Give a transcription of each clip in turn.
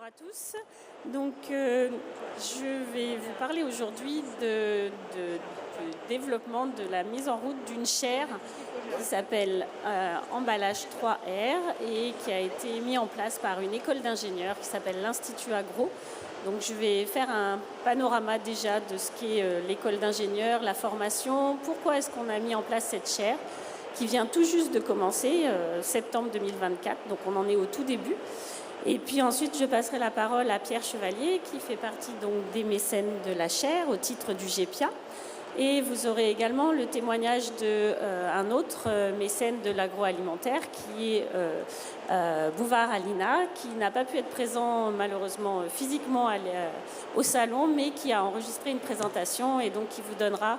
Bonjour à tous. Donc, je vais vous parler aujourd'hui du développement de la mise en route d'une chaire qui s'appelle Emballage 3R et qui a été mis en place par une école d'ingénieurs qui s'appelle l'Institut Agro. Donc, je vais faire un panorama déjà de ce qu'est l'école d'ingénieurs, la formation, pourquoi est-ce qu'on a mis en place cette chaire qui vient tout juste de commencer, septembre 2024, donc on en est au tout début. Et puis ensuite, je passerai la parole à Pierre Chevalier, qui fait partie donc des mécènes de la chaire au titre du GEPIA. Et vous aurez également le témoignage d'un autre mécène de l'agroalimentaire, qui est Bouvard Alina, qui n'a pas pu être présent malheureusement physiquement au salon, mais qui a enregistré une présentation et donc qui vous donnera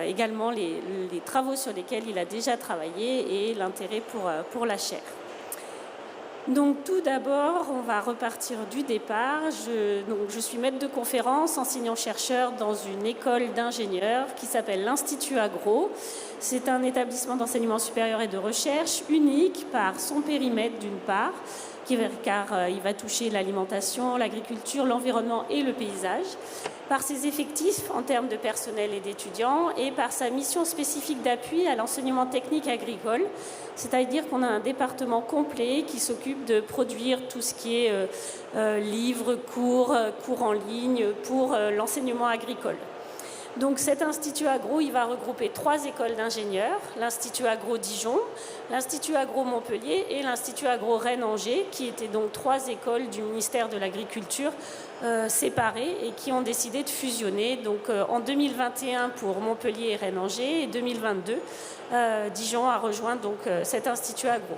également les travaux sur lesquels il a déjà travaillé et l'intérêt pour la chaire. Donc tout d'abord, on va repartir du départ. Je suis maître de conférence, enseignant-chercheur dans une école d'ingénieurs qui s'appelle l'Institut Agro. C'est un établissement d'enseignement supérieur et de recherche unique par son périmètre d'une part, car il va toucher l'alimentation, l'agriculture, l'environnement et le paysage, par ses effectifs en termes de personnel et d'étudiants et par sa mission spécifique d'appui à l'enseignement technique agricole, c'est-à-dire qu'on a un département complet qui s'occupe de produire tout ce qui est livres, cours en ligne pour l'enseignement agricole. Donc cet Institut Agro, il va regrouper 3 écoles d'ingénieurs, l'Institut Agro Dijon, l'Institut Agro Montpellier et l'Institut Agro Rennes-Angers, qui étaient donc 3 écoles du ministère de l'Agriculture séparées et qui ont décidé de fusionner. Donc en 2021 pour Montpellier et Rennes-Angers et 2022, Dijon a rejoint donc cet Institut Agro.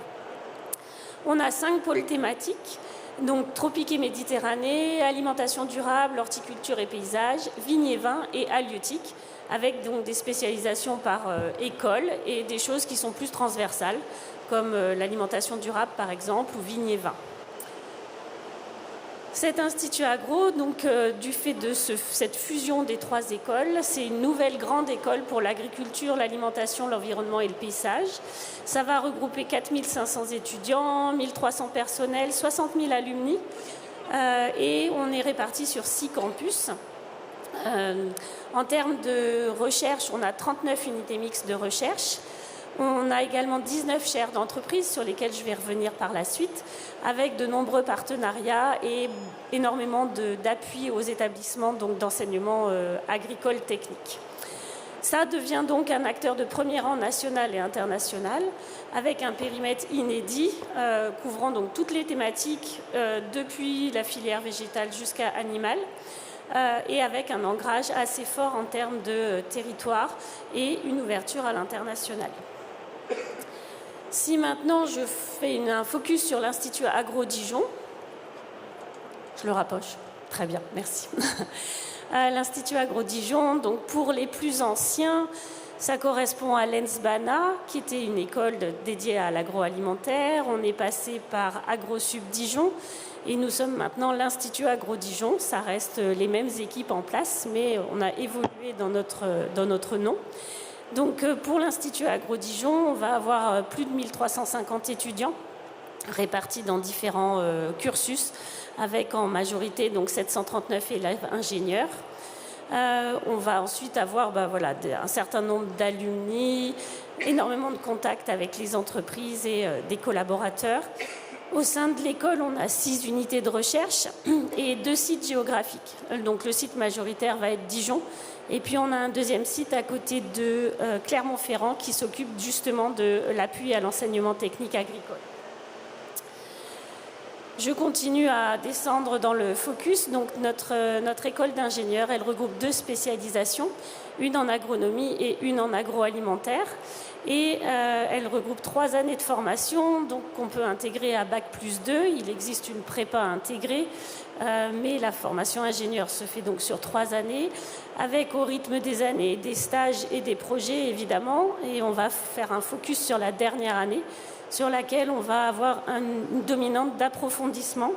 On a 5 pôles thématiques. Donc tropique et Méditerranée, alimentation durable, horticulture et paysage, vignes et vins et halieutique, avec donc des spécialisations par école et des choses qui sont plus transversales, comme l'alimentation durable par exemple, ou vignes et vins. Cet Institut Agro, donc, du fait de cette fusion des 3 écoles, c'est une nouvelle grande école pour l'agriculture, l'alimentation, l'environnement et le paysage. Ça va regrouper 4500 étudiants, 1300 personnels, 60 000 alumni et on est répartis sur 6 campus. En termes de recherche, on a 39 unités mixtes de recherche. On a également 19 chaires d'entreprise sur lesquelles je vais revenir par la suite, avec de nombreux partenariats et énormément d'appui aux établissements d'enseignement agricole technique. Ça devient donc un acteur de premier rang national et international, avec un périmètre inédit couvrant donc toutes les thématiques, depuis la filière végétale jusqu'à animale, et avec un ancrage assez fort en termes de territoire et une ouverture à l'international. Si maintenant je fais un focus sur l'Institut Agro Dijon, je le rapproche, très bien, merci. L'Institut Agro Dijon, donc pour les plus anciens, ça correspond à l'ENSBANA, qui était une école dédiée à l'agroalimentaire. On est passé par AgroSup Dijon et nous sommes maintenant l'Institut Agro Dijon. Ça reste les mêmes équipes en place, mais on a évolué dans notre nom. Donc pour l'Institut Agro Dijon, on va avoir plus de 1350 étudiants répartis dans différents cursus, avec en majorité donc 739 élèves ingénieurs. On va ensuite avoir un certain nombre d'alumni, énormément de contacts avec les entreprises et des collaborateurs. Au sein de l'école, on a 6 unités de recherche et 2 sites géographiques. Donc le site majoritaire va être Dijon. Et puis on a un deuxième site à côté de Clermont-Ferrand qui s'occupe justement de l'appui à l'enseignement technique agricole. Je continue à descendre dans le focus. Donc notre école d'ingénieurs, elle regroupe 2 spécialisations, une en agronomie et une en agroalimentaire. Et elle regroupe 3 années de formation, donc qu'on peut intégrer à Bac+2. Il existe une prépa intégrée, mais la formation ingénieur se fait donc sur 3 années, avec au rythme des années des stages et des projets évidemment. Et on va faire un focus sur la dernière année, sur laquelle on va avoir une dominante d'approfondissement.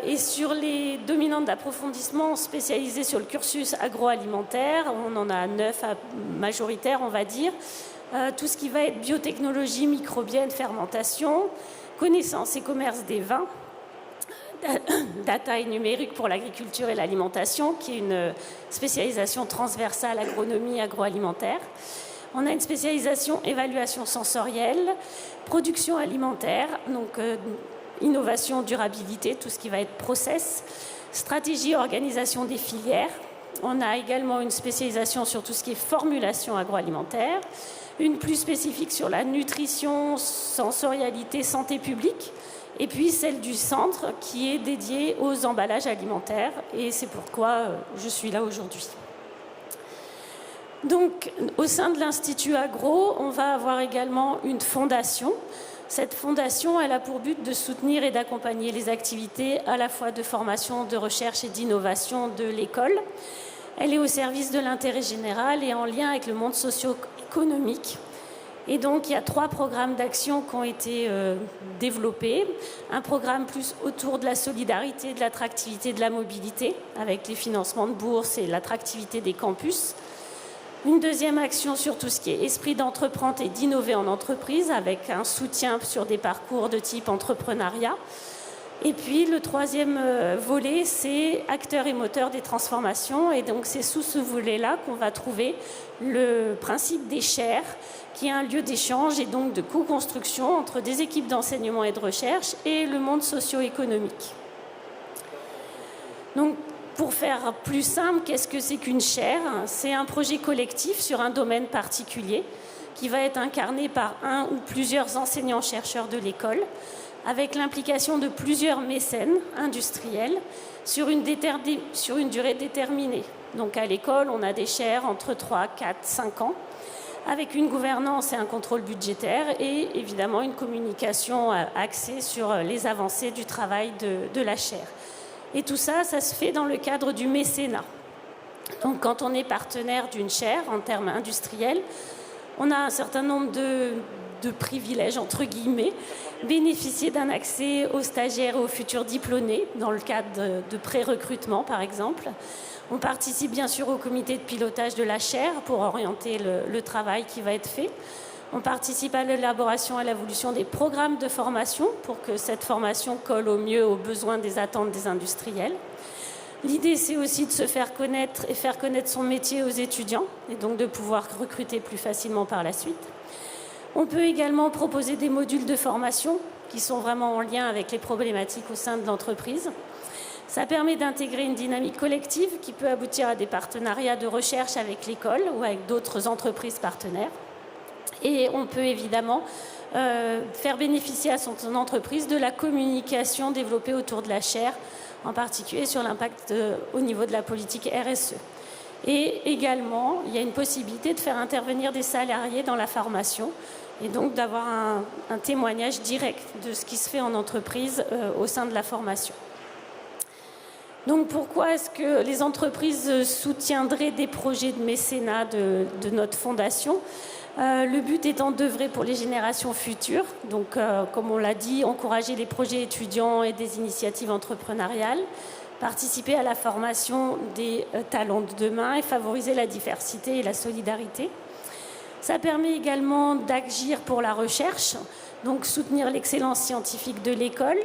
Et sur les dominantes d'approfondissement spécialisées sur le cursus agroalimentaire, on en a 9 majoritaires, on va dire. Tout ce qui va être biotechnologie, microbienne, fermentation, connaissance et commerce des vins, data et numérique pour l'agriculture et l'alimentation, qui est une spécialisation transversale agronomie agroalimentaire. On a une spécialisation évaluation sensorielle, production alimentaire, donc innovation, durabilité, tout ce qui va être process, stratégie, organisation des filières. On a également une spécialisation sur tout ce qui est formulation agroalimentaire, une plus spécifique sur la nutrition, sensorialité, santé publique, et puis celle du centre qui est dédiée aux emballages alimentaires, et c'est pourquoi je suis là aujourd'hui. Donc, au sein de l'Institut Agro, on va avoir également une fondation. Cette fondation, elle a pour but de soutenir et d'accompagner les activités à la fois de formation, de recherche et d'innovation de l'école. Elle est au service de l'intérêt général et en lien avec le monde socio-économique. Et donc, il y a 3 programmes d'action qui ont été développés. Un programme plus autour de la solidarité, de l'attractivité, de la mobilité, avec les financements de bourses et l'attractivité des campus. Une deuxième action sur tout ce qui est esprit d'entreprendre et d'innover en entreprise, avec un soutien sur des parcours de type entrepreneuriat. Et puis, le troisième volet, c'est acteurs et moteurs des transformations. Et donc, c'est sous ce volet-là qu'on va trouver le principe des chaires, qui est un lieu d'échange et donc de co-construction entre des équipes d'enseignement et de recherche et le monde socio-économique. Donc, pour faire plus simple, qu'est-ce que c'est qu'une chaire? C'est un projet collectif sur un domaine particulier qui va être incarné par un ou plusieurs enseignants-chercheurs de l'école, avec l'implication de plusieurs mécènes industriels sur une durée déterminée. Donc à l'école, on a des chaires entre 3, 4, 5 ans, avec une gouvernance et un contrôle budgétaire et évidemment une communication axée sur les avancées du travail de la chaire. Et tout ça, ça se fait dans le cadre du mécénat. Donc quand on est partenaire d'une chaire en termes industriels, on a un certain nombre de privilèges, entre guillemets, bénéficier d'un accès aux stagiaires et aux futurs diplômés, dans le cadre de pré-recrutement par exemple. On participe bien sûr au comité de pilotage de la chaire pour orienter le travail qui va être fait. On participe à l'élaboration et à l'évolution des programmes de formation pour que cette formation colle au mieux aux besoins des attentes des industriels. L'idée, c'est aussi de se faire connaître et faire connaître son métier aux étudiants et donc de pouvoir recruter plus facilement par la suite. On peut également proposer des modules de formation qui sont vraiment en lien avec les problématiques au sein de l'entreprise. Ça permet d'intégrer une dynamique collective qui peut aboutir à des partenariats de recherche avec l'école ou avec d'autres entreprises partenaires. Et on peut évidemment faire bénéficier à son entreprise de la communication développée autour de la chaire, en particulier sur l'impact au niveau de la politique RSE. Et également, il y a une possibilité de faire intervenir des salariés dans la formation et donc d'avoir un témoignage direct de ce qui se fait en entreprise au sein de la formation. Donc pourquoi est-ce que les entreprises soutiendraient des projets de mécénat de notre fondation ? Le but étant d'œuvrer pour les générations futures, donc comme on l'a dit, encourager les projets étudiants et des initiatives entrepreneuriales, participer à la formation des talents de demain et favoriser la diversité et la solidarité. Ça permet également d'agir pour la recherche, donc soutenir l'excellence scientifique de l'école,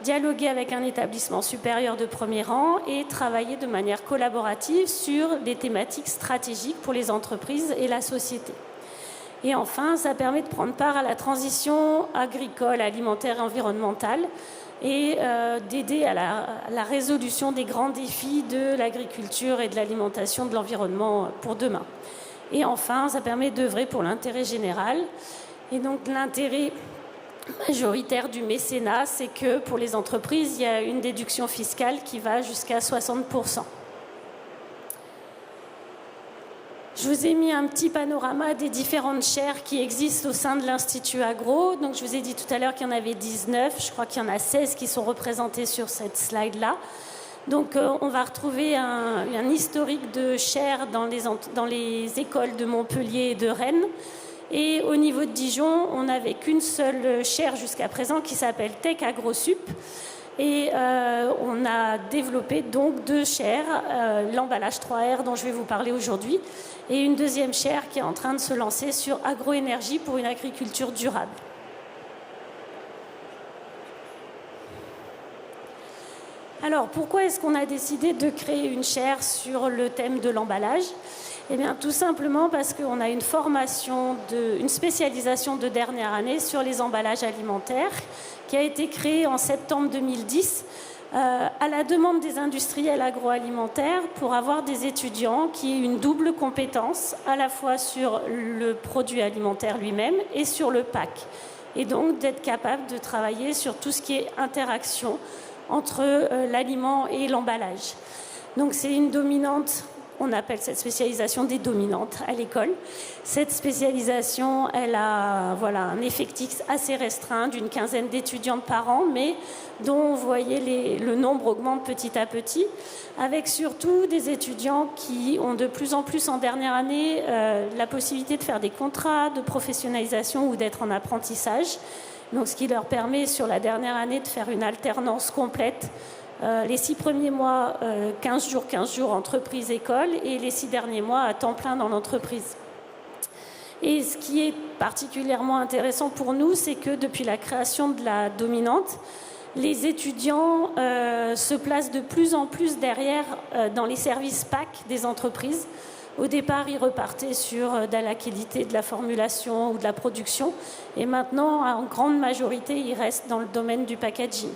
dialoguer avec un établissement supérieur de premier rang et travailler de manière collaborative sur des thématiques stratégiques pour les entreprises et la société. Et enfin, ça permet de prendre part à la transition agricole, alimentaire et environnementale et d'aider à la résolution des grands défis de l'agriculture et de l'alimentation de l'environnement pour demain. Et enfin, ça permet d'œuvrer pour l'intérêt général. Et donc l'intérêt majoritaire du mécénat, c'est que pour les entreprises, il y a une déduction fiscale qui va jusqu'à 60%. Je vous ai mis un petit panorama des différentes chaires qui existent au sein de l'Institut Agro. Donc, je vous ai dit tout à l'heure qu'il y en avait 19. Je crois qu'il y en a 16 qui sont représentées sur cette slide-là. Donc, on va retrouver un historique de chaires dans les écoles de Montpellier et de Rennes. Et au niveau de Dijon, on n'avait qu'une seule chaire jusqu'à présent qui s'appelle Tech AgroSup. Et on a développé donc 2 chaires, l'emballage 3R dont je vais vous parler aujourd'hui, et une deuxième chaire qui est en train de se lancer sur agroénergie pour une agriculture durable. Alors, pourquoi est-ce qu'on a décidé de créer une chaire sur le thème de l'emballage? Eh bien, tout simplement parce qu'on a une formation, une spécialisation de dernière année sur les emballages alimentaires qui a été créée en septembre 2010 à la demande des industriels agroalimentaires pour avoir des étudiants qui aient une double compétence à la fois sur le produit alimentaire lui-même et sur le pack. Et donc d'être capable de travailler sur tout ce qui est interaction entre l'aliment et l'emballage. Donc c'est une dominante, on appelle cette spécialisation des dominantes à l'école. Cette spécialisation, elle a un effectif assez restreint d'une quinzaine d'étudiantes par an, mais dont vous voyez le nombre augmente petit à petit, avec surtout des étudiants qui ont de plus en plus en dernière année la possibilité de faire des contrats de professionnalisation ou d'être en apprentissage. Donc, ce qui leur permet sur la dernière année de faire une alternance complète. Les 6 premiers mois, 15 jours entreprise-école et les 6 derniers mois à temps plein dans l'entreprise. Et ce qui est particulièrement intéressant pour nous, c'est que depuis la création de la dominante, les étudiants se placent de plus en plus derrière dans les services PAC des entreprises. Au départ, ils repartaient sur de la qualité de la formulation ou de la production. Et maintenant, en grande majorité, ils restent dans le domaine du packaging.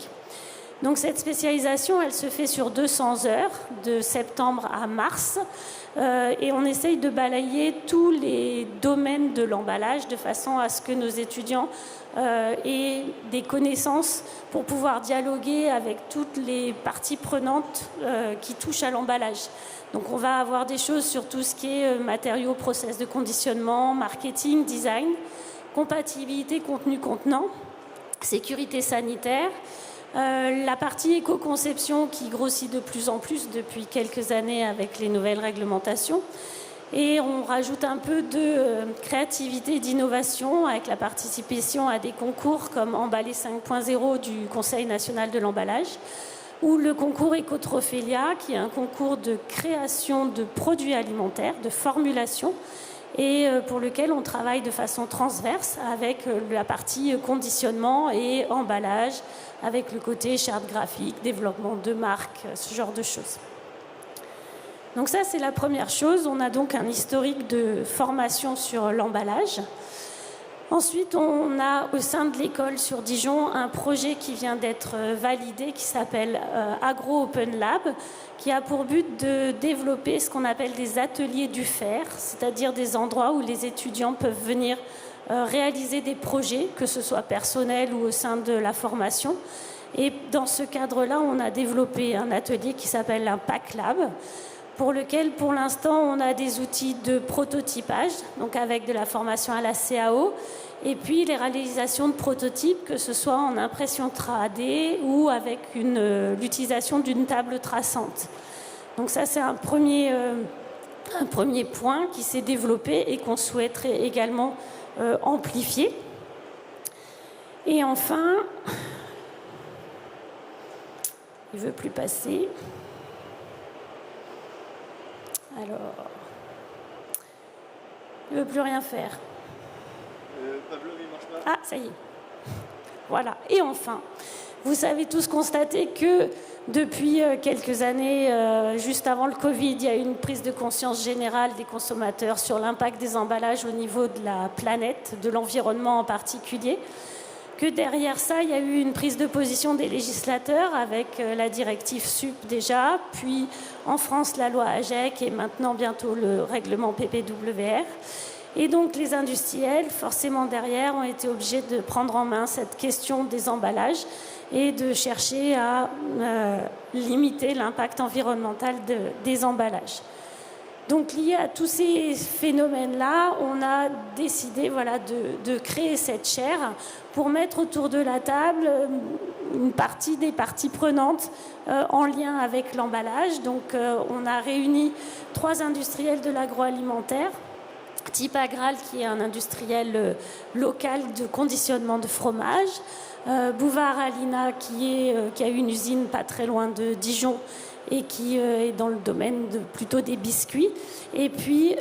Donc cette spécialisation, elle se fait sur 200 heures, de septembre à mars. Et on essaye de balayer tous les domaines de l'emballage de façon à ce que nos étudiants aient des connaissances pour pouvoir dialoguer avec toutes les parties prenantes qui touchent à l'emballage. Donc on va avoir des choses sur tout ce qui est matériaux, process de conditionnement, marketing, design, compatibilité contenu-contenant, sécurité sanitaire, la partie éco-conception qui grossit de plus en plus depuis quelques années avec les nouvelles réglementations. Et on rajoute un peu de créativité et d'innovation avec la participation à des concours comme Emballé 5.0 du Conseil national de l'emballage, ou le concours Ecotrophélia, qui est un concours de création de produits alimentaires, de formulation, et pour lequel on travaille de façon transverse avec la partie conditionnement et emballage, avec le côté charte graphique, développement de marques, ce genre de choses. Donc ça, c'est la première chose. On a donc un historique de formation sur l'emballage. Ensuite, on a au sein de l'école sur Dijon un projet qui vient d'être validé qui s'appelle Agro Open Lab, qui a pour but de développer ce qu'on appelle des ateliers du faire, c'est-à-dire des endroits où les étudiants peuvent venir réaliser des projets, que ce soit personnels ou au sein de la formation. Et dans ce cadre-là, on a développé un atelier qui s'appelle un Pack Lab, pour lequel, pour l'instant, on a des outils de prototypage, donc avec de la formation à la CAO, et puis les réalisations de prototypes, que ce soit en impression 3D ou avec l'utilisation d'une table traçante. Donc ça, c'est un premier point qui s'est développé et qu'on souhaiterait également amplifier. Et enfin, il ne veut plus passer. Alors, il ne veut plus rien faire. Pablo, il marche pas. Ah, ça y est. Voilà. Et enfin, vous savez tous constater que depuis quelques années, juste avant le Covid, il y a eu une prise de conscience générale des consommateurs sur l'impact des emballages au niveau de la planète, de l'environnement en particulier. Que derrière ça, il y a eu une prise de position des législateurs avec la directive SUP déjà, puis en France la loi AGEC et maintenant bientôt le règlement PPWR. Et donc les industriels, forcément derrière, ont été obligés de prendre en main cette question des emballages et de chercher à limiter l'impact environnemental des emballages. Donc, lié à tous ces phénomènes-là, on a décidé de créer cette chaire pour mettre autour de la table une partie des parties prenantes en lien avec l'emballage. Donc, on a réuni 3 industriels de l'agroalimentaire, Type Agral, qui est un industriel local de conditionnement de fromage, Bouvard Alina, qui a une usine pas très loin de Dijon, et qui est dans le domaine plutôt des biscuits. Et puis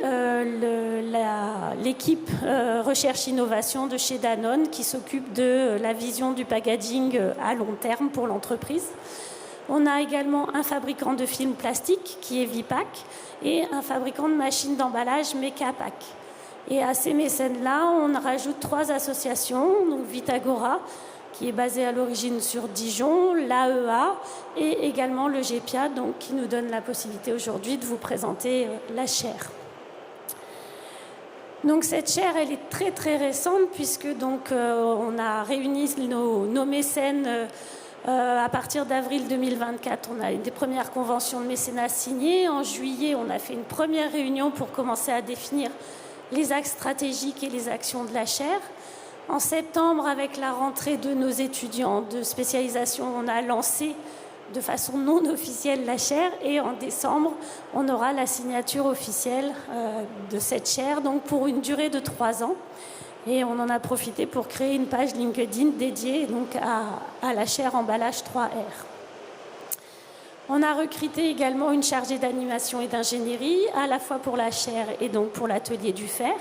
l'équipe recherche-innovation de chez Danone qui s'occupe de la vision du packaging à long terme pour l'entreprise. On a également un fabricant de films plastiques qui est Vipac et un fabricant de machines d'emballage Mecapac. Et à ces mécènes-là, on rajoute 3 associations, donc Vitagora, qui est basée à l'origine sur Dijon, l'AEA et également le GEPIA, donc, qui nous donne la possibilité aujourd'hui de vous présenter la chaire. Donc cette chaire, elle est très très récente puisque donc, on a réuni nos mécènes à partir d'avril 2024. On a des premières conventions de mécénat signées. En juillet, on a fait une première réunion pour commencer à définir les axes stratégiques et les actions de la chaire. En septembre, avec la rentrée de nos étudiants de spécialisation, on a lancé de façon non officielle la chaire et en décembre, on aura la signature officielle de cette chaire, donc pour une durée de 3 ans. Et on en a profité pour créer une page LinkedIn dédiée donc, à la chaire emballage 3R. On a recruté également une chargée d'animation et d'ingénierie, à la fois pour la chaire et donc pour l'atelier du fer,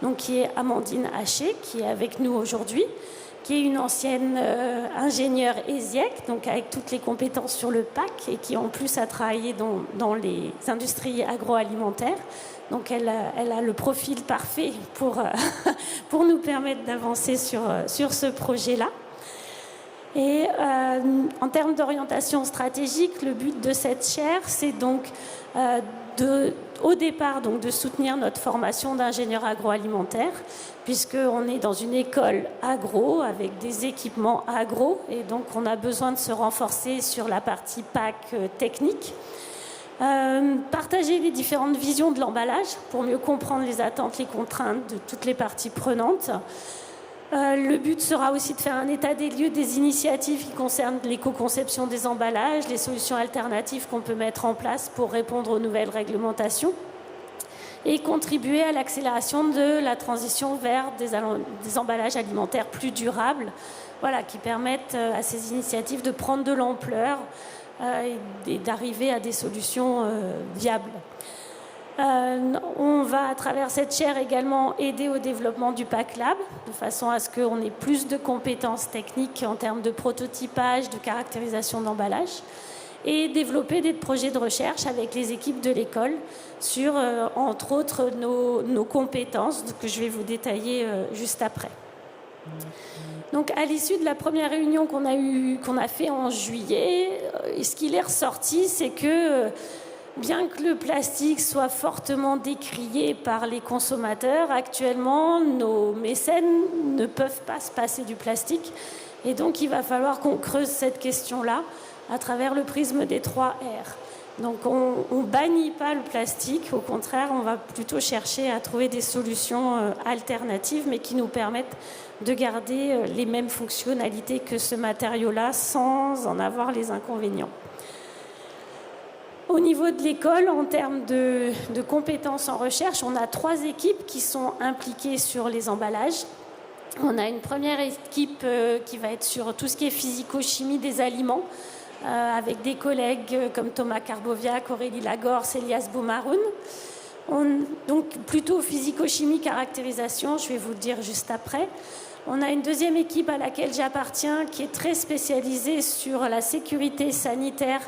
donc qui est Amandine Haché, qui est avec nous aujourd'hui, qui est une ancienne ingénieure ESIEC, donc avec toutes les compétences sur le PAC, et qui en plus a travaillé dans les industries agroalimentaires. Donc elle a le profil parfait pour nous permettre d'avancer sur ce projet-là. Et en termes d'orientation stratégique, le but de cette chaire, c'est donc au départ donc, de soutenir notre formation d'ingénieur agroalimentaire, puisqu'on est dans une école agro avec des équipements agro, et donc on a besoin de se renforcer sur la partie PAC technique. Partager les différentes visions de l'emballage pour mieux comprendre les attentes, les contraintes de toutes les parties prenantes. Le but sera aussi de faire un état des lieux des initiatives qui concernent l'éco-conception des emballages, les solutions alternatives qu'on peut mettre en place pour répondre aux nouvelles réglementations et contribuer à l'accélération de la transition vers des emballages alimentaires plus durables, voilà, qui permettent à ces initiatives de prendre de l'ampleur et d'arriver à des solutions viables. On va, à travers cette chaire, également aider au développement du PAC Lab, de façon à ce qu'on ait plus de compétences techniques en termes de prototypage, de caractérisation d'emballage, et développer des projets de recherche avec les équipes de l'école sur, entre autres, nos compétences, que je vais vous détailler juste après. Donc, à l'issue de la première réunion qu'on a fait en juillet, ce qu'il est ressorti, c'est que bien que le plastique soit fortement décrié par les consommateurs, actuellement, nos mécènes ne peuvent pas se passer du plastique. Et donc, il va falloir qu'on creuse cette question-là à travers le prisme des 3 R. Donc, on ne bannit pas le plastique. Au contraire, on va plutôt chercher à trouver des solutions alternatives, mais qui nous permettent de garder les mêmes fonctionnalités que ce matériau-là sans en avoir les inconvénients. Au niveau de l'école, en termes de compétences en recherche, on a 3 équipes qui sont impliquées sur les emballages. On a une première équipe qui va être sur tout ce qui est physico-chimie des aliments, avec des collègues comme Thomas Carboviac, Aurélie Lagorce, Elias Boumaroun. Donc plutôt physico-chimie, caractérisation, je vais vous le dire juste après. On a une deuxième équipe à laquelle j'appartiens qui est très spécialisée sur la sécurité sanitaire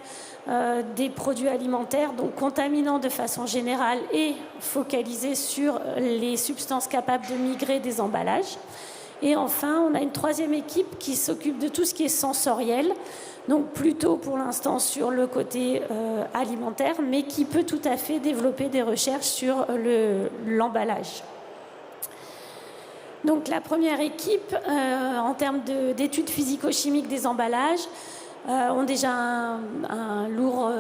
des produits alimentaires, donc contaminants de façon générale et focalisée sur les substances capables de migrer des emballages. Et enfin, on a une troisième équipe qui s'occupe de tout ce qui est sensoriel, donc plutôt pour l'instant sur le côté alimentaire, mais qui peut tout à fait développer des recherches sur l'emballage. Donc la première équipe, en termes d'études physico-chimiques des emballages, ont déjà un lourd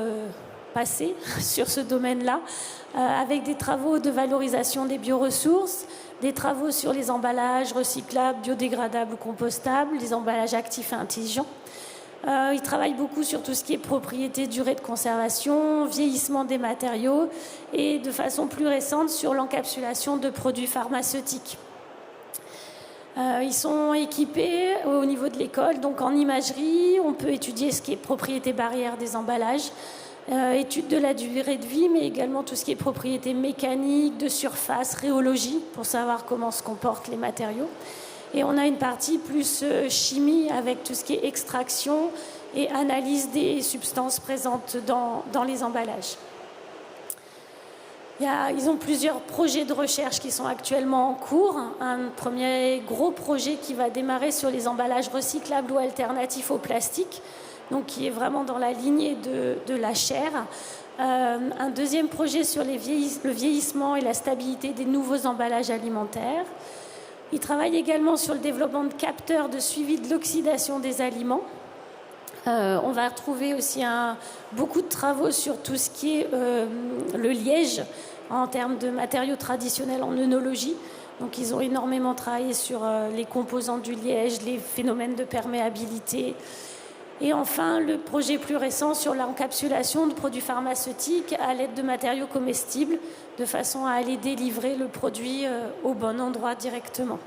passé sur ce domaine-là, avec des travaux de valorisation des bioressources, des travaux sur les emballages recyclables, biodégradables ou compostables, les emballages actifs et intelligents. Ils travaillent beaucoup sur tout ce qui est propriété, durée de conservation, vieillissement des matériaux et de façon plus récente sur l'encapsulation de produits pharmaceutiques. Ils sont équipés au niveau de l'école, donc en imagerie, on peut étudier ce qui est propriété barrière des emballages, étude de la durée de vie, mais également tout ce qui est propriété mécanique, de surface, rhéologie, pour savoir comment se comportent les matériaux. Et on a une partie plus chimie avec tout ce qui est extraction et analyse des substances présentes dans les emballages. Ils ont plusieurs projets de recherche qui sont actuellement en cours. Un premier gros projet qui va démarrer sur les emballages recyclables ou alternatifs au plastique, donc qui est vraiment dans la lignée de la chaire. Un deuxième projet sur le vieillissement et la stabilité des nouveaux emballages alimentaires. Ils travaillent également sur le développement de capteurs de suivi de l'oxydation des aliments. On va retrouver aussi beaucoup de travaux sur tout ce qui est le liège en termes de matériaux traditionnels en œnologie. Donc ils ont énormément travaillé sur les composants du liège, les phénomènes de perméabilité. Et enfin, le projet plus récent sur l'encapsulation de produits pharmaceutiques à l'aide de matériaux comestibles, de façon à aller délivrer le produit au bon endroit directement.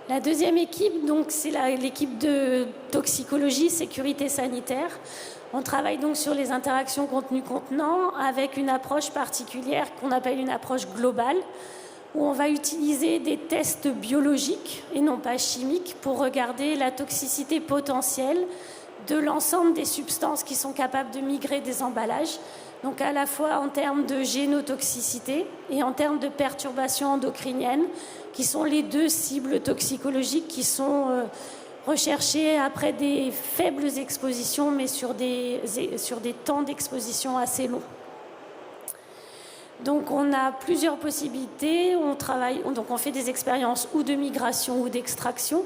La deuxième équipe, donc, c'est l'équipe de toxicologie, sécurité sanitaire. On travaille donc sur les interactions contenu-contenant avec une approche particulière qu'on appelle une approche globale, où on va utiliser des tests biologiques et non pas chimiques pour regarder la toxicité potentielle de l'ensemble des substances qui sont capables de migrer des emballages, donc à la fois en termes de génotoxicité et en termes de perturbations endocriniennes, qui sont les deux cibles toxicologiques qui sont recherchées après des faibles expositions, mais sur des temps d'exposition assez longs. Donc on a plusieurs possibilités, on fait des expériences ou de migration ou d'extraction,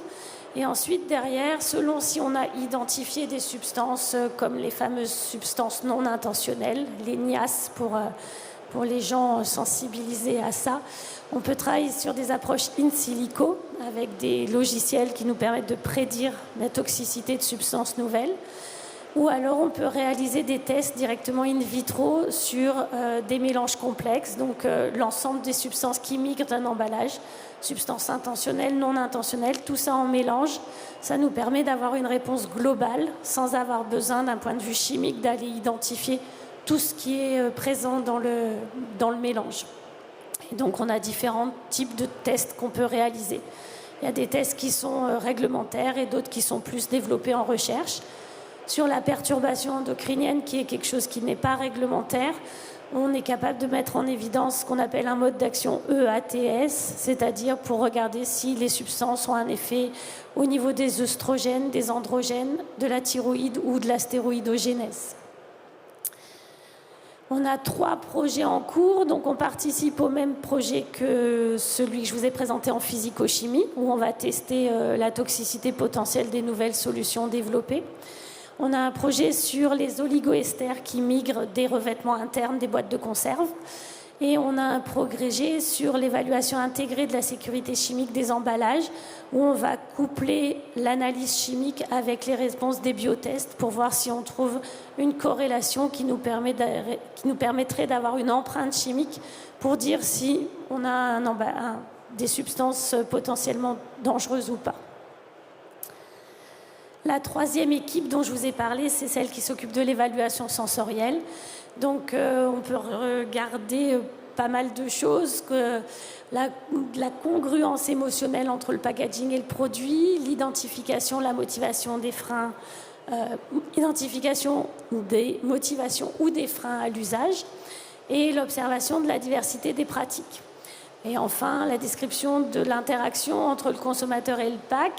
et ensuite derrière, selon si on a identifié des substances comme les fameuses substances non intentionnelles, les NIAS pour les gens sensibilisés à ça, on peut travailler sur des approches in silico avec des logiciels qui nous permettent de prédire la toxicité de substances nouvelles. Ou alors on peut réaliser des tests directement in vitro sur des mélanges complexes, donc l'ensemble des substances qui migrent d'un emballage, substances intentionnelles, non intentionnelles, tout ça en mélange. Ça nous permet d'avoir une réponse globale sans avoir besoin d'un point de vue chimique d'aller identifier tout ce qui est présent dans le mélange. Et donc on a différents types de tests qu'on peut réaliser. Il y a des tests qui sont réglementaires et d'autres qui sont plus développés en recherche. Sur la perturbation endocrinienne, qui est quelque chose qui n'est pas réglementaire, on est capable de mettre en évidence ce qu'on appelle un mode d'action EATS, c'est-à-dire pour regarder si les substances ont un effet au niveau des œstrogènes, des androgènes, de la thyroïde ou de la stéroïdogénèse. On a 3 projets en cours, donc on participe au même projet que celui que je vous ai présenté en physico-chimie, où on va tester la toxicité potentielle des nouvelles solutions développées. On a un projet sur les oligoesters qui migrent des revêtements internes des boîtes de conserve. Et on a un projet sur l'évaluation intégrée de la sécurité chimique des emballages, où on va coupler l'analyse chimique avec les réponses des biotests pour voir si on trouve une corrélation qui nous permettrait d'avoir une empreinte chimique pour dire si on a des substances potentiellement dangereuses ou pas. La troisième équipe dont je vous ai parlé, c'est celle qui s'occupe de l'évaluation sensorielle. Donc on peut regarder pas mal de choses, la congruence émotionnelle entre le packaging et le produit, l'identification, la motivation des freins, identification des motivations ou des freins à l'usage, et l'observation de la diversité des pratiques. Et enfin, la description de l'interaction entre le consommateur et le pack.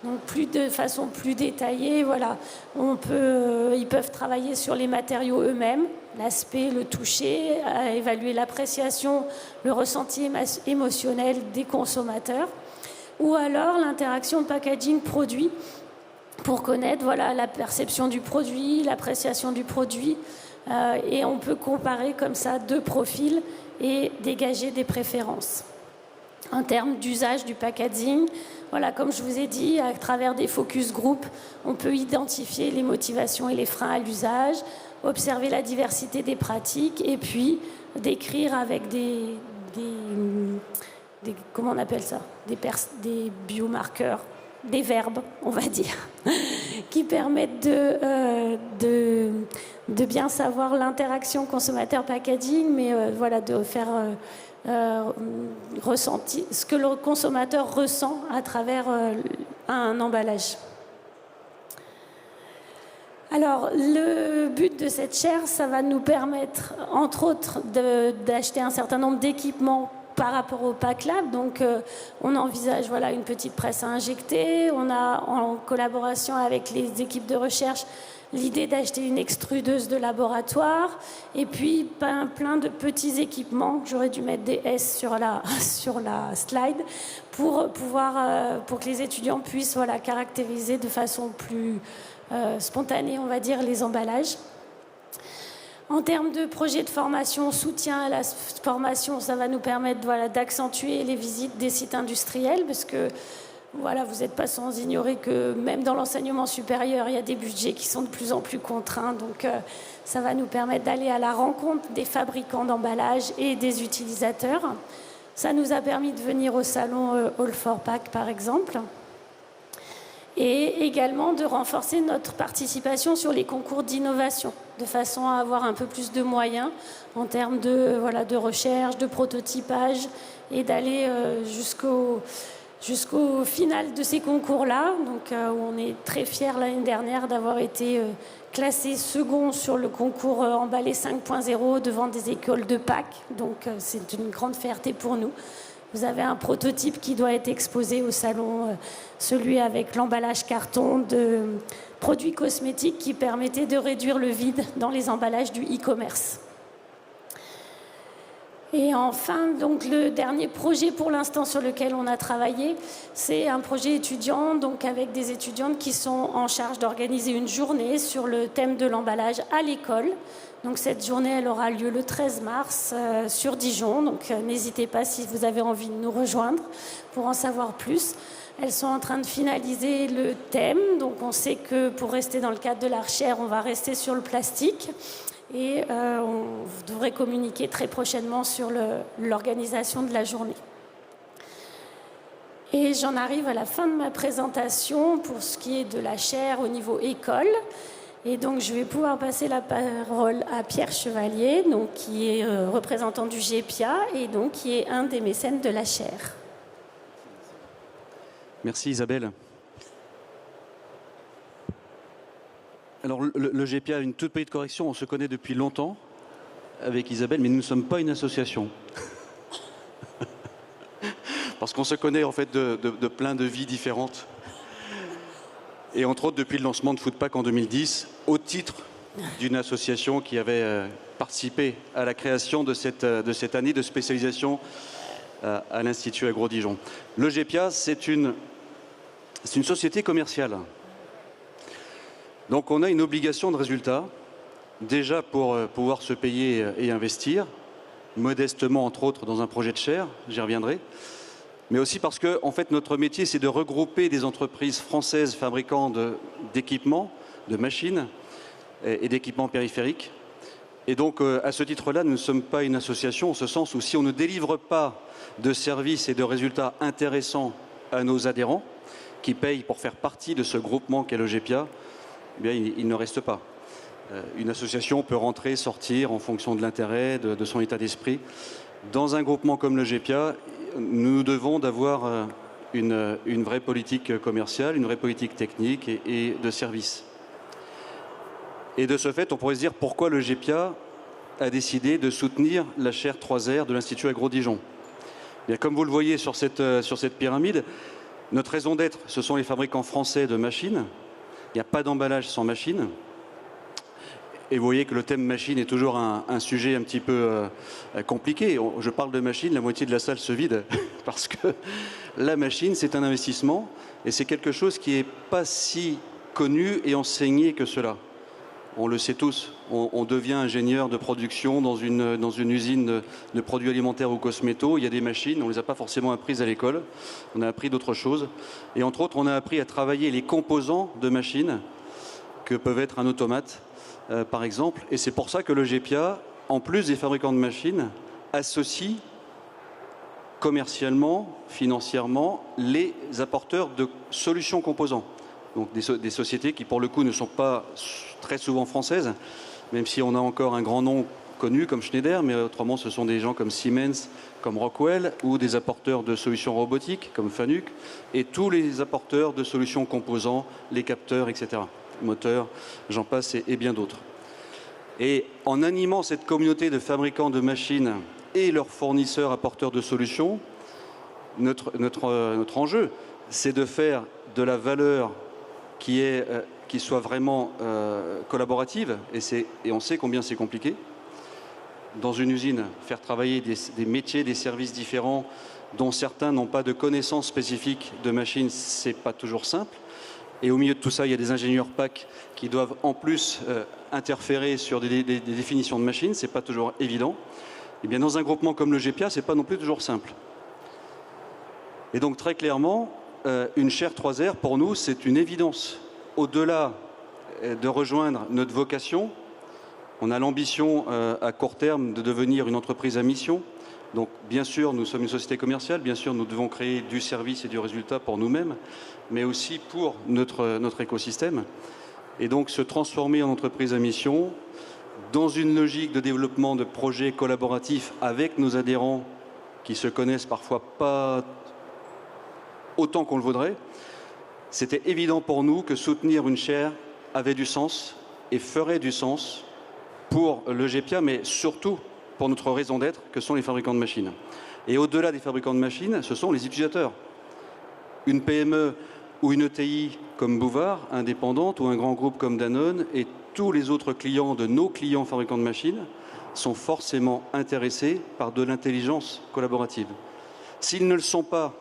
Donc de façon plus détaillée, voilà, ils peuvent travailler sur les matériaux eux-mêmes, l'aspect, le toucher, à évaluer l'appréciation, le ressenti émotionnel des consommateurs, ou alors l'interaction packaging-produit pour connaître la perception du produit, l'appréciation du produit, et on peut comparer comme ça 2 profils et dégager des préférences. En termes d'usage du packaging, comme je vous ai dit, à travers des focus group, on peut identifier les motivations et les freins à l'usage, observer la diversité des pratiques et puis décrire avec des comment on appelle ça, des biomarqueurs, des verbes, on va dire, qui permettent de bien savoir l'interaction consommateur-packaging, mais de faire ressenti, ce que le consommateur ressent à travers un emballage. Alors, le but de cette chaire, ça va nous permettre, entre autres, d'acheter un certain nombre d'équipements par rapport au Pack Lab. Donc, on envisage une petite presse à injecter. On a, en collaboration avec les équipes de recherche, l'idée d'acheter une extrudeuse de laboratoire. Et puis, plein de petits équipements. J'aurais dû mettre des S sur la slide pour que les étudiants puissent caractériser de façon plus spontanée, on va dire, les emballages. En termes de projet de formation, soutien à la formation, ça va nous permettre d'accentuer les visites des sites industriels, parce que vous n'êtes pas sans ignorer que même dans l'enseignement supérieur, il y a des budgets qui sont de plus en plus contraints. Donc ça va nous permettre d'aller à la rencontre des fabricants d'emballage et des utilisateurs. Ça nous a permis de venir au salon All for Pack, par exemple. Et également de renforcer notre participation sur les concours d'innovation, de façon à avoir un peu plus de moyens en termes de recherche, de prototypage, et d'aller jusqu'au final de ces concours-là. Donc, on est très fiers l'année dernière d'avoir été classé second sur le concours emballé 5.0 devant des écoles de Pack. Donc, c'est une grande fierté pour nous. Vous avez un prototype qui doit être exposé au salon, celui avec l'emballage carton de produits cosmétiques qui permettait de réduire le vide dans les emballages du e-commerce. Et enfin, donc, le dernier projet pour l'instant sur lequel on a travaillé, c'est un projet étudiant, donc avec des étudiantes qui sont en charge d'organiser une journée sur le thème de l'emballage à l'école. Donc cette journée, elle aura lieu le 13 mars sur Dijon. Donc n'hésitez pas si vous avez envie de nous rejoindre pour en savoir plus. Elles sont en train de finaliser le thème. Donc on sait que pour rester dans le cadre de la recherche, on va rester sur le plastique. Et on devrait communiquer très prochainement sur l'organisation de la journée. Et j'en arrive à la fin de ma présentation pour ce qui est de la chaire au niveau école. Et donc, je vais pouvoir passer la parole à Pierre Chevalier, donc, qui est représentant du GEPIA et donc, qui est un des mécènes de la chaire. Merci Isabelle. Alors, le GEPIA a une toute petite correction. On se connaît depuis longtemps avec Isabelle, mais nous ne sommes pas une association. Parce qu'on se connaît en fait de plein de vies différentes. Et entre autres, depuis le lancement de Foodpack en 2010, au titre d'une association qui avait participé à la création de cette année de spécialisation à l'Institut Agro-Dijon. Le GEPIA, c'est une société commerciale. Donc on a une obligation de résultat, déjà pour pouvoir se payer et investir, modestement entre autres dans un projet de chaire, j'y reviendrai, mais aussi parce que en fait, notre métier, c'est de regrouper des entreprises françaises fabricant d'équipements, de machines et d'équipements périphériques. Et donc, à ce titre-là, nous ne sommes pas une association, en ce sens où si on ne délivre pas de services et de résultats intéressants à nos adhérents, qui payent pour faire partie de ce groupement qu'est le GEPIA, eh bien, il ne reste pas. Une association peut rentrer, sortir en fonction de l'intérêt, de son état d'esprit. Dans un groupement comme le GEPIA, nous devons d'avoir une vraie politique commerciale, une vraie politique technique et de service. Et de ce fait, on pourrait se dire pourquoi le GEPIA a décidé de soutenir la chaire 3R de l'Institut Agro-Dijon. Comme vous le voyez sur cette pyramide, notre raison d'être, ce sont les fabricants français de machines. Il n'y a pas d'emballage sans machine. Et vous voyez que le thème machine est toujours un sujet un petit peu compliqué. Je parle de machine, la moitié de la salle se vide parce que la machine, c'est un investissement et c'est quelque chose qui n'est pas si connu et enseigné que cela. On le sait tous, on devient ingénieur de production dans une usine de produits alimentaires ou cosmétos. Il y a des machines, on ne les a pas forcément apprises à l'école. On a appris d'autres choses. Et entre autres, on a appris à travailler les composants de machines que peuvent être un automate, par exemple. Et c'est pour ça que le GEPIA, en plus des fabricants de machines, associe commercialement, financièrement, les apporteurs de solutions composants. Donc des sociétés qui, pour le coup, ne sont pas très souvent françaises, même si on a encore un grand nom connus comme Schneider, mais autrement ce sont des gens comme Siemens, comme Rockwell, ou des apporteurs de solutions robotiques comme Fanuc, et tous les apporteurs de solutions composants, les capteurs, etc. Moteurs, j'en passe, et bien d'autres. Et en animant cette communauté de fabricants de machines et leurs fournisseurs apporteurs de solutions, notre enjeu, c'est de faire de la valeur qui soit vraiment collaborative, et on sait combien c'est compliqué. Dans une usine, faire travailler des métiers, des services différents, dont certains n'ont pas de connaissances spécifiques de machines, c'est pas toujours simple. Et au milieu de tout ça, il y a des ingénieurs PAC qui doivent en plus interférer sur des définitions de machines, c'est pas toujours évident. Et bien dans un groupement comme le GPA, c'est pas non plus toujours simple. Et donc très clairement, une chaire 3R pour nous, c'est une évidence. Au-delà de rejoindre notre vocation, on a l'ambition à court terme de devenir une entreprise à mission. Donc bien sûr, nous sommes une société commerciale, bien sûr, nous devons créer du service et du résultat pour nous-mêmes, mais aussi pour notre écosystème. Et donc se transformer en entreprise à mission dans une logique de développement de projets collaboratifs avec nos adhérents qui se connaissent parfois pas autant qu'on le voudrait. C'était évident pour nous que soutenir une chaire avait du sens et ferait du sens pour le GPA, mais surtout pour notre raison d'être, que sont les fabricants de machines. Et au-delà des fabricants de machines, ce sont les utilisateurs. Une PME ou une ETI comme Bouvard, indépendante, ou un grand groupe comme Danone, et tous les autres clients de nos clients fabricants de machines sont forcément intéressés par de l'intelligence collaborative. S'ils ne le sont pas,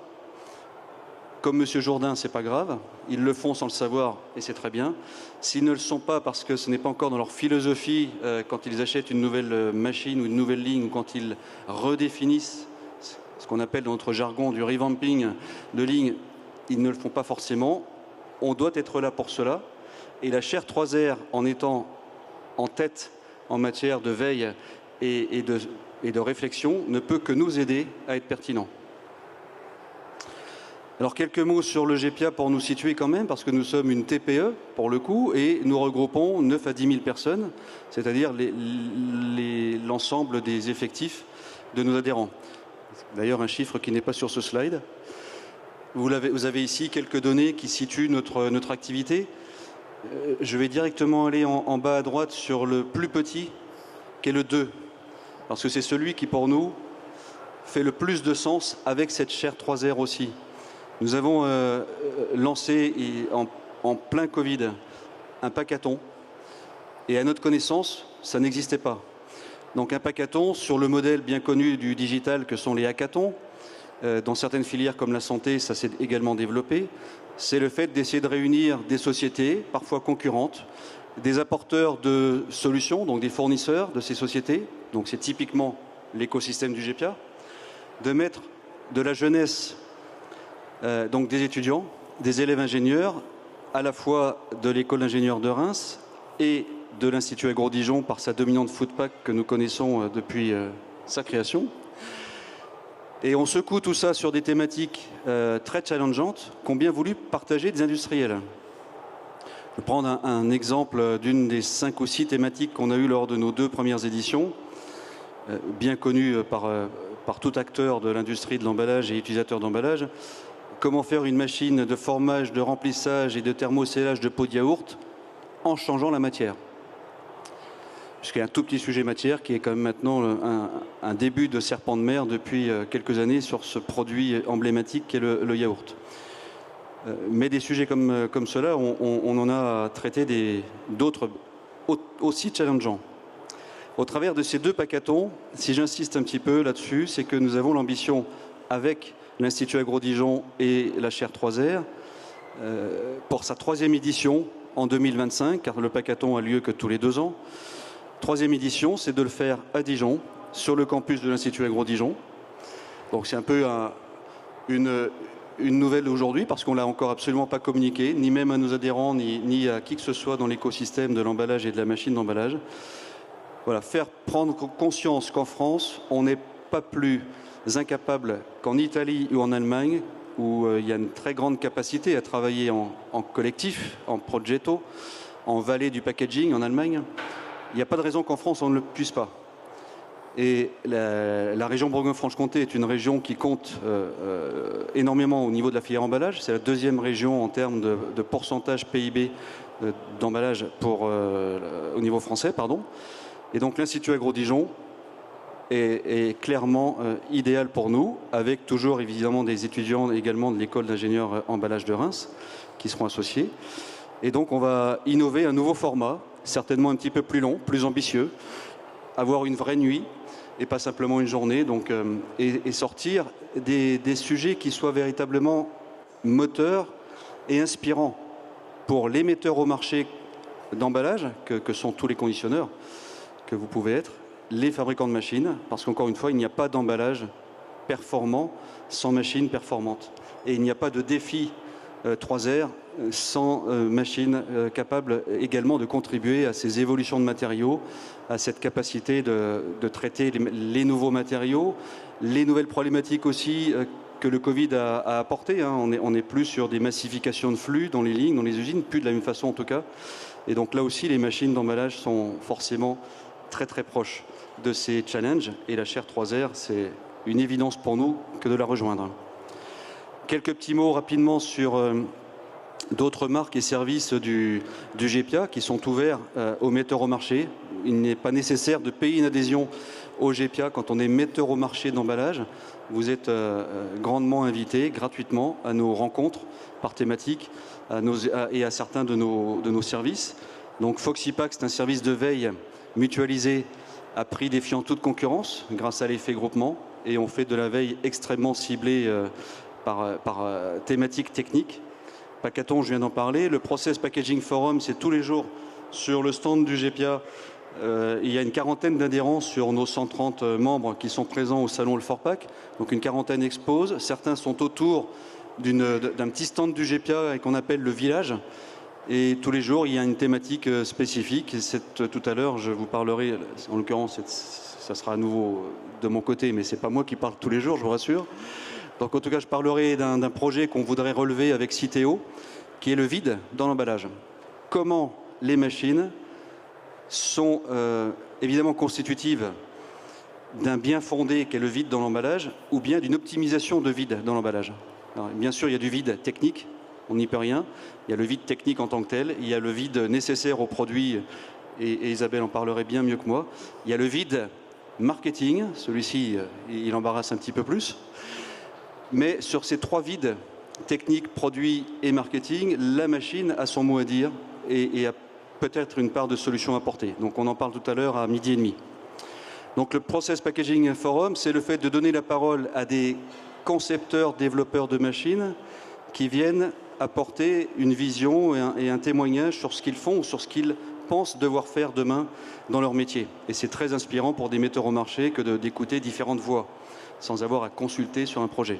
comme M. Jourdain, c'est pas grave, ils le font sans le savoir et c'est très bien. S'ils ne le sont pas parce que ce n'est pas encore dans leur philosophie quand ils achètent une nouvelle machine ou une nouvelle ligne, ou quand ils redéfinissent ce qu'on appelle dans notre jargon du revamping de ligne, ils ne le font pas forcément. On doit être là pour cela. Et la chaire 3R, en étant en tête en matière de veille et de réflexion, ne peut que nous aider à être pertinents. Alors quelques mots sur le GPA pour nous situer quand même, parce que nous sommes une TPE pour le coup, et nous regroupons 9 à 10 000 personnes, c'est-à-dire l'ensemble des effectifs de nos adhérents. D'ailleurs un chiffre qui n'est pas sur ce slide. Vous avez ici quelques données qui situent notre activité. Je vais directement aller en bas à droite sur le plus petit, qui est le 2, parce que c'est celui qui pour nous fait le plus de sens avec cette chaire 3R aussi. Nous avons lancé en plein Covid un packathon, et à notre connaissance, ça n'existait pas. Donc un packathon sur le modèle bien connu du digital que sont les hackathons. Dans certaines filières comme la santé, ça s'est également développé. C'est le fait d'essayer de réunir des sociétés, parfois concurrentes, des apporteurs de solutions, donc des fournisseurs de ces sociétés, donc c'est typiquement l'écosystème du GPA, de mettre de la jeunesse, donc des étudiants, des élèves ingénieurs, à la fois de l'école d'ingénieurs de Reims et de l'Institut Agro-Dijon par sa dominante Foodpack que nous connaissons depuis sa création. Et on secoue tout ça sur des thématiques très challengeantes qu'ont bien voulu partager des industriels. Je vais prendre un exemple d'une des 5 ou 6 thématiques qu'on a eues lors de nos 2 premières éditions, bien connues par tout acteur de l'industrie de l'emballage et utilisateur d'emballage. Comment faire une machine de formage, de remplissage et de thermocellage de pots de yaourt en changeant la matière. Puisqu'il y a un tout petit sujet matière qui est quand même maintenant un début de serpent de mer depuis quelques années sur ce produit emblématique qui est le yaourt. Mais des sujets comme cela, on en a traité d'autres aussi challengeants. Au travers de ces 2 packathons, si j'insiste un petit peu là-dessus, c'est que nous avons l'ambition avec l'Institut Agro-Dijon et la chaire 3R pour sa 3e édition en 2025, car le packathon a lieu que tous les 2 ans. 3e édition, c'est de le faire à Dijon, sur le campus de l'Institut Agro-Dijon. Donc c'est un peu une nouvelle aujourd'hui, parce qu'on ne l'a encore absolument pas communiqué, ni même à nos adhérents, ni à qui que ce soit dans l'écosystème de l'emballage et de la machine d'emballage. Voilà, faire prendre conscience qu'en France, on n'est pas plus incapable qu'en Italie ou en Allemagne, où il y a une très grande capacité à travailler en collectif, en progetto, en vallée du packaging en Allemagne. Il n'y a pas de raison qu'en France, on ne le puisse pas. Et la région Bourgogne-Franche-Comté est une région qui compte énormément au niveau de la filière emballage. C'est la deuxième région en termes de pourcentage PIB d'emballage au niveau français, pardon. Et donc l'Institut Agro-Dijon est clairement idéal pour nous, avec toujours évidemment des étudiants également de l'école d'ingénieurs emballage de Reims qui seront associés. Et donc on va innover un nouveau format, certainement un petit peu plus long, plus ambitieux, avoir une vraie nuit et pas simplement une journée, donc, et sortir des sujets qui soient véritablement moteurs et inspirants pour les metteurs au marché d'emballage, que sont tous les conditionneurs que vous pouvez être, les fabricants de machines, parce qu'encore une fois, il n'y a pas d'emballage performant sans machine performante. Et il n'y a pas de défi 3R sans machine capable également de contribuer à ces évolutions de matériaux, à cette capacité de traiter les nouveaux matériaux, les nouvelles problématiques aussi que le Covid a apporté. Hein. On n'est plus sur des massifications de flux dans les lignes, dans les usines, plus de la même façon en tout cas. Et donc là aussi, les machines d'emballage sont forcément très très proches de ces challenges. Et la chaire 3R, c'est une évidence pour nous que de la rejoindre. Quelques petits mots rapidement sur d'autres marques et services du GPA qui sont ouverts aux metteurs au marché. Il n'est pas nécessaire de payer une adhésion au GPA quand on est metteur au marché d'emballage. Vous êtes grandement invités gratuitement à nos rencontres par thématique et à certains de nos services. Donc Foxipack, c'est un service de veille mutualisé à prix défiant toute concurrence grâce à l'effet groupement. Et on fait de la veille extrêmement ciblée par thématique technique. Packathon, je viens d'en parler. Le Process Packaging Forum, c'est tous les jours sur le stand du GPA. Il y a une quarantaine d'adhérents sur nos 130 membres qui sont présents au salon Le Forpack. Donc une quarantaine exposent. Certains sont autour d'un petit stand du GPA qu'on appelle le village. Et tous les jours, il y a une thématique spécifique. Tout à l'heure, je vous parlerai, en l'occurrence, ça sera à nouveau de mon côté, mais ce n'est pas moi qui parle tous les jours, je vous rassure. Donc en tout cas, je parlerai d'un projet qu'on voudrait relever avec Citeo, qui est le vide dans l'emballage. Comment les machines sont évidemment constitutives d'un bien fondé qu'est le vide dans l'emballage, ou bien d'une optimisation de vide dans l'emballage. Bien sûr, il y a du vide technique, on n'y peut rien. Il y a le vide technique en tant que tel, il y a le vide nécessaire aux produits, et Isabelle en parlerait bien mieux que moi. Il y a le vide marketing, celui-ci, il embarrasse un petit peu plus. Mais sur ces trois vides, technique, produit et marketing, la machine a son mot à dire et a peut-être une part de solution à apporter. Donc on en parle tout à l'heure à 12h30. Donc le Process Packaging Forum, c'est le fait de donner la parole à des concepteurs, développeurs de machines qui viennent apporter une vision et un témoignage sur ce qu'ils font ou sur ce qu'ils pensent devoir faire demain dans leur métier. Et c'est très inspirant pour des metteurs au marché que d'écouter différentes voix sans avoir à consulter sur un projet.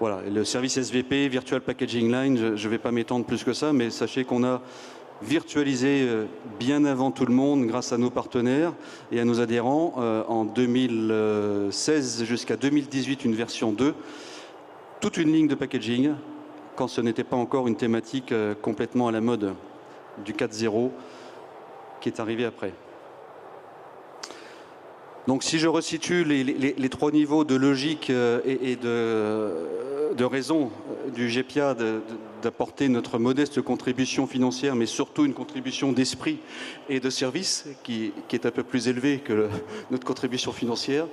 Voilà, et le service SVP, Virtual Packaging Line, je ne vais pas m'étendre plus que ça, mais sachez qu'on a virtualisé bien avant tout le monde, grâce à nos partenaires et à nos adhérents, en 2016 jusqu'à 2018, une version 2, toute une ligne de packaging, quand ce n'était pas encore une thématique complètement à la mode du 4.0 qui est arrivé après. Donc si je resitue les trois niveaux de logique et de raison du GPA d'apporter notre modeste contribution financière, mais surtout une contribution d'esprit et de service qui est un peu plus élevée que notre contribution financière,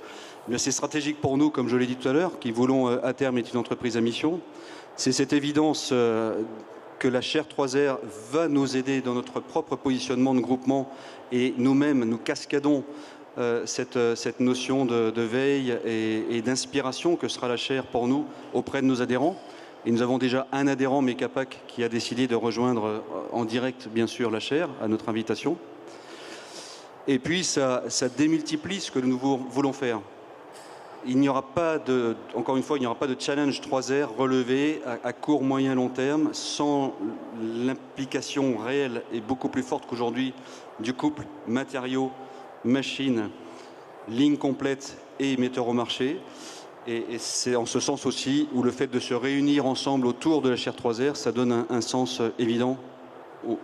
c'est stratégique pour nous, comme je l'ai dit tout à l'heure, qui voulons à terme être une entreprise à mission. C'est cette évidence que la chaire 3R va nous aider dans notre propre positionnement de groupement et nous-mêmes, nous cascadons cette notion de veille et d'inspiration que sera la chaire pour nous auprès de nos adhérents. Et nous avons déjà un adhérent, Mecapac, qui a décidé de rejoindre en direct, bien sûr, la chaire, à notre invitation. Et puis, ça démultiplie ce que nous voulons faire. Il n'y aura pas encore une fois, il n'y aura pas de challenge 3R relevé à court, moyen, long terme sans l'implication réelle et beaucoup plus forte qu'aujourd'hui du couple matériaux, machines, ligne complète et metteurs au marché. Et c'est en ce sens aussi où le fait de se réunir ensemble autour de la chaire 3R, ça donne un sens évident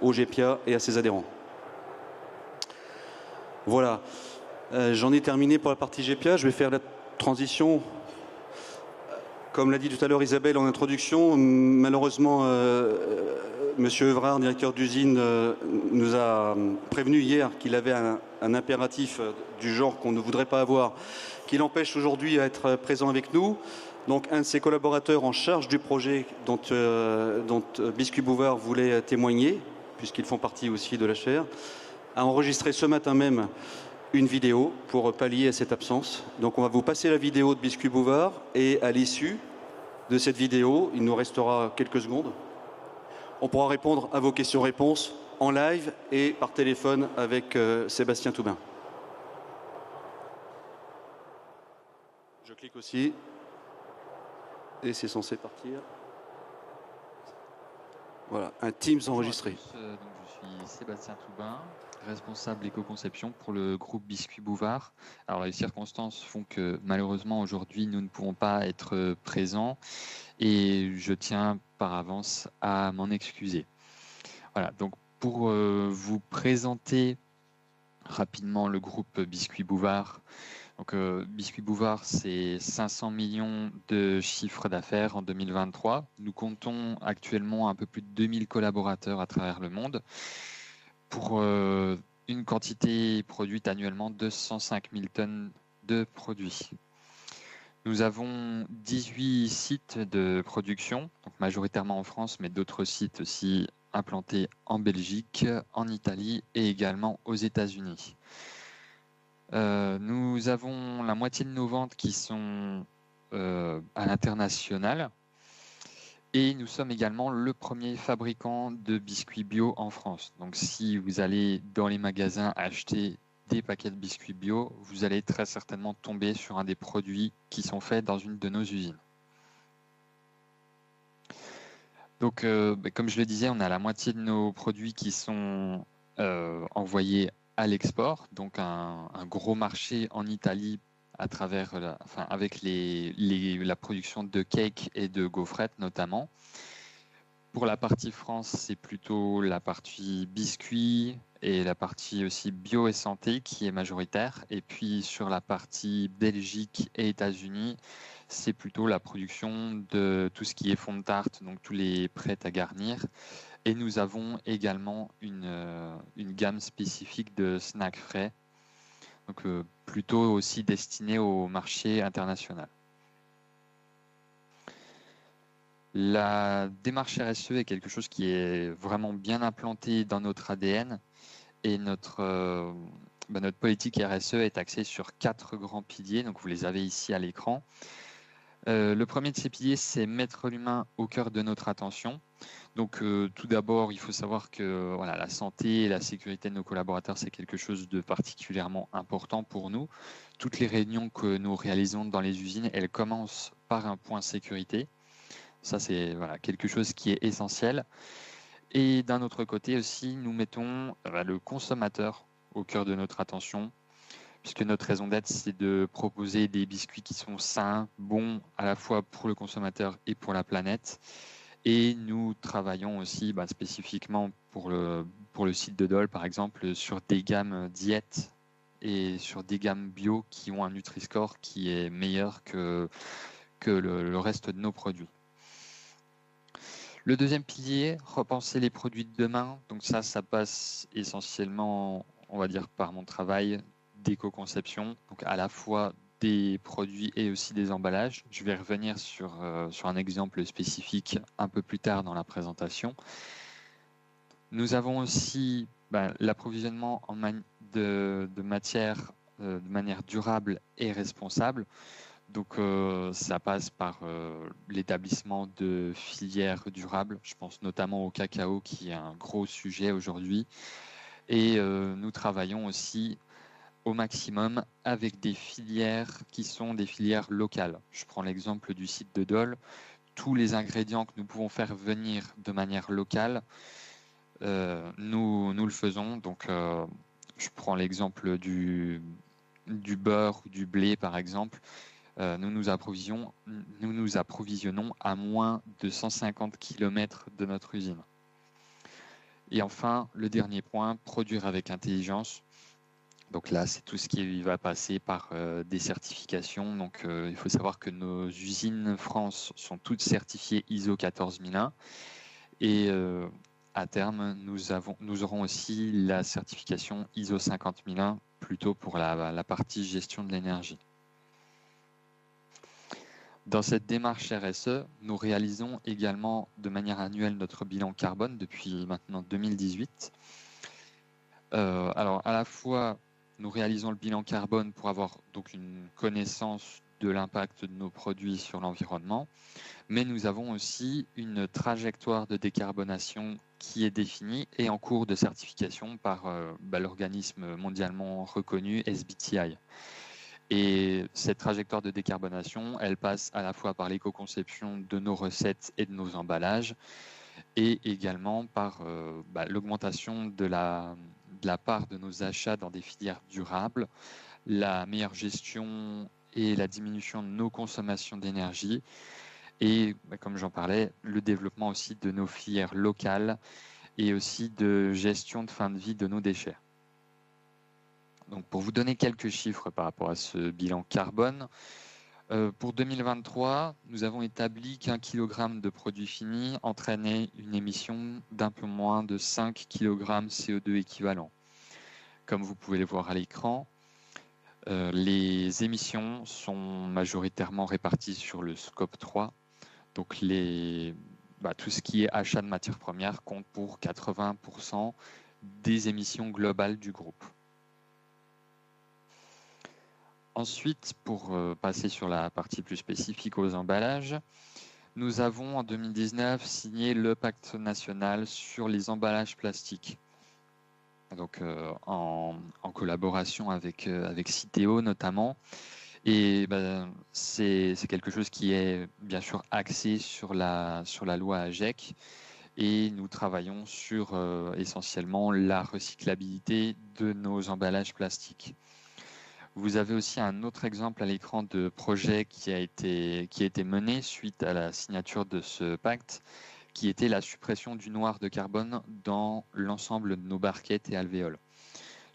au GPA et à ses adhérents. Voilà. J'en ai terminé pour la partie GPA. Je vais faire la transition. Comme l'a dit tout à l'heure Isabelle en introduction, malheureusement, Monsieur Evrard, directeur d'usine, nous a prévenu hier qu'il avait un impératif du genre qu'on ne voudrait pas avoir, qui l'empêche aujourd'hui à être présent avec nous. Donc un de ses collaborateurs en charge du projet dont Biscuit Bouvard voulait témoigner, puisqu'ils font partie aussi de la chaire, a enregistré ce matin même une vidéo pour pallier à cette absence. Donc on va vous passer la vidéo de Biscuit Bouvard et à l'issue de cette vidéo, il nous restera quelques secondes. On pourra répondre à vos questions-réponses en live et par téléphone avec Sébastien Toubin. Je clique aussi et c'est censé partir. Voilà, un Teams enregistré. Donc, je suis Sébastien Toubin, responsable éco-conception pour le groupe Biscuit Bouvard. Alors les circonstances font que malheureusement aujourd'hui nous ne pouvons pas être présents et je tiens par avance à m'en excuser. Voilà, donc pour vous présenter rapidement le groupe Biscuit Bouvard. Donc Biscuit Bouvard, c'est 500 millions de chiffre d'affaires en 2023. Nous comptons actuellement un peu plus de 2000 collaborateurs à travers le monde pour une quantité produite annuellement de 105 000 tonnes de produits. Nous avons 18 sites de production, donc majoritairement en France, mais d'autres sites aussi implantés en Belgique, en Italie et également aux États-Unis. Nous avons la moitié de nos ventes qui sont à l'international et nous sommes également le premier fabricant de biscuits bio en France. Donc si vous allez dans les magasins acheter des paquets de biscuits bio, vous allez très certainement tomber sur un des produits qui sont faits dans une de nos usines. Donc comme je le disais, on a la moitié de nos produits qui sont envoyés à l'export, donc un gros marché en Italie à travers avec la production de cakes et de gaufrettes notamment. Pour la partie France, c'est plutôt la partie biscuits et la partie aussi bio et santé qui est majoritaire. Et puis sur la partie Belgique et États-Unis, c'est plutôt la production de tout ce qui est fond de tarte, donc tous les prêts à garnir. Et nous avons également une gamme spécifique de snacks frais, donc plutôt aussi destinée au marché international. La démarche RSE est quelque chose qui est vraiment bien implanté dans notre ADN et notre politique RSE est axée sur 4 grands piliers, donc vous les avez ici à l'écran. Le premier de ces piliers, c'est mettre l'humain au cœur de notre attention. Donc tout d'abord, il faut savoir que la santé et la sécurité de nos collaborateurs, c'est quelque chose de particulièrement important pour nous. Toutes les réunions que nous réalisons dans les usines, elles commencent par un point sécurité. Ça, c'est quelque chose qui est essentiel. Et d'un autre côté aussi, nous mettons le consommateur au cœur de notre attention, puisque notre raison d'être, c'est de proposer des biscuits qui sont sains, bons à la fois pour le consommateur et pour la planète. Et nous travaillons aussi spécifiquement pour le site de Dole, par exemple, sur des gammes diètes et sur des gammes bio qui ont un Nutri-Score qui est meilleur que le reste de nos produits. Le deuxième pilier, repenser les produits de demain. Donc ça passe essentiellement, on va dire, par mon travail d'éco-conception, donc à la fois des produits et aussi des emballages. Je vais revenir sur un exemple spécifique un peu plus tard dans la présentation. Nous avons aussi l'approvisionnement de matières de manière durable et responsable. Donc ça passe par l'établissement de filières durables. Je pense notamment au cacao qui est un gros sujet aujourd'hui. Et nous travaillons aussi au maximum avec des filières qui sont des filières locales. Je prends l'exemple du site de Dole. Tous les ingrédients que nous pouvons faire venir de manière locale, nous le faisons. Donc je prends l'exemple du beurre ou du blé par exemple. Nous nous approvisionnons à moins de 150 km de notre usine. Et enfin, le dernier point, produire avec intelligence. Donc là, c'est tout ce qui va passer par des certifications. Donc il faut savoir que nos usines France sont toutes certifiées ISO 14001 et à terme, nous aurons aussi la certification ISO 50001 plutôt pour la partie gestion de l'énergie. Dans cette démarche RSE, nous réalisons également de manière annuelle notre bilan carbone depuis maintenant 2018. Alors à la fois, nous réalisons le bilan carbone pour avoir donc une connaissance de l'impact de nos produits sur l'environnement, mais nous avons aussi une trajectoire de décarbonation qui est définie et en cours de certification par l'organisme mondialement reconnu SBTi. Et cette trajectoire de décarbonation, elle passe à la fois par l'éco-conception de nos recettes et de nos emballages, et également par l'augmentation de la part de nos achats dans des filières durables, la meilleure gestion et la diminution de nos consommations d'énergie, et comme j'en parlais, le développement aussi de nos filières locales et aussi de gestion de fin de vie de nos déchets. Donc pour vous donner quelques chiffres par rapport à ce bilan carbone, pour 2023, nous avons établi qu'1 kg de produits finis entraînait une émission d'un peu moins de 5 kg CO2 équivalent. Comme vous pouvez le voir à l'écran, les émissions sont majoritairement réparties sur le scope 3. Donc tout ce qui est achat de matières premières compte pour 80% des émissions globales du groupe. Ensuite, pour passer sur la partie plus spécifique aux emballages, nous avons en 2019 signé le pacte national sur les emballages plastiques. Donc en collaboration avec Citeo notamment. Et c'est quelque chose qui est bien sûr axé sur la loi AGEC. Et nous travaillons sur essentiellement la recyclabilité de nos emballages plastiques. Vous avez aussi un autre exemple à l'écran de projet qui a été mené suite à la signature de ce pacte, qui était la suppression du noir de carbone dans l'ensemble de nos barquettes et alvéoles.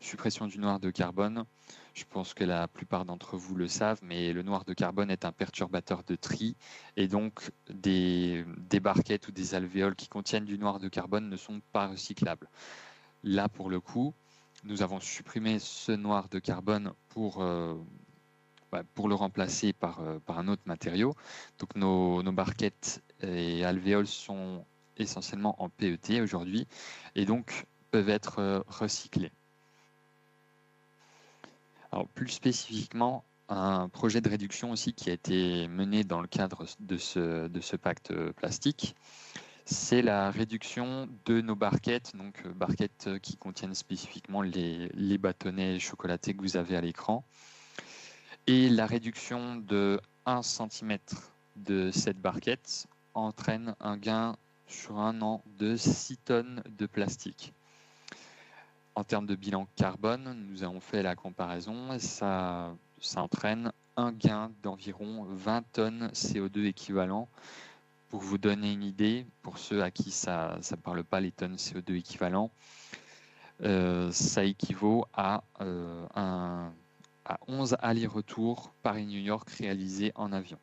Suppression du noir de carbone, je pense que la plupart d'entre vous le savent, mais le noir de carbone est un perturbateur de tri, et donc des barquettes ou des alvéoles qui contiennent du noir de carbone ne sont pas recyclables. Là, pour le coup, nous avons supprimé ce noir de carbone pour le remplacer par un autre matériau. Donc nos barquettes et alvéoles sont essentiellement en PET aujourd'hui et donc peuvent être recyclées. Alors plus spécifiquement, un projet de réduction aussi qui a été mené dans le cadre de ce pacte plastique, c'est la réduction de nos barquettes, donc barquettes qui contiennent spécifiquement les bâtonnets chocolatés que vous avez à l'écran, et la réduction de 1 cm de cette barquette entraîne un gain sur un an de 6 tonnes de plastique. En termes de bilan carbone, nous avons fait la comparaison et ça entraîne un gain d'environ 20 tonnes CO2 équivalent. Pour vous donner une idée, pour ceux à qui ça ne parle pas les tonnes CO2 équivalent, ça équivaut à 11 allers-retours Paris-New York réalisés en avion.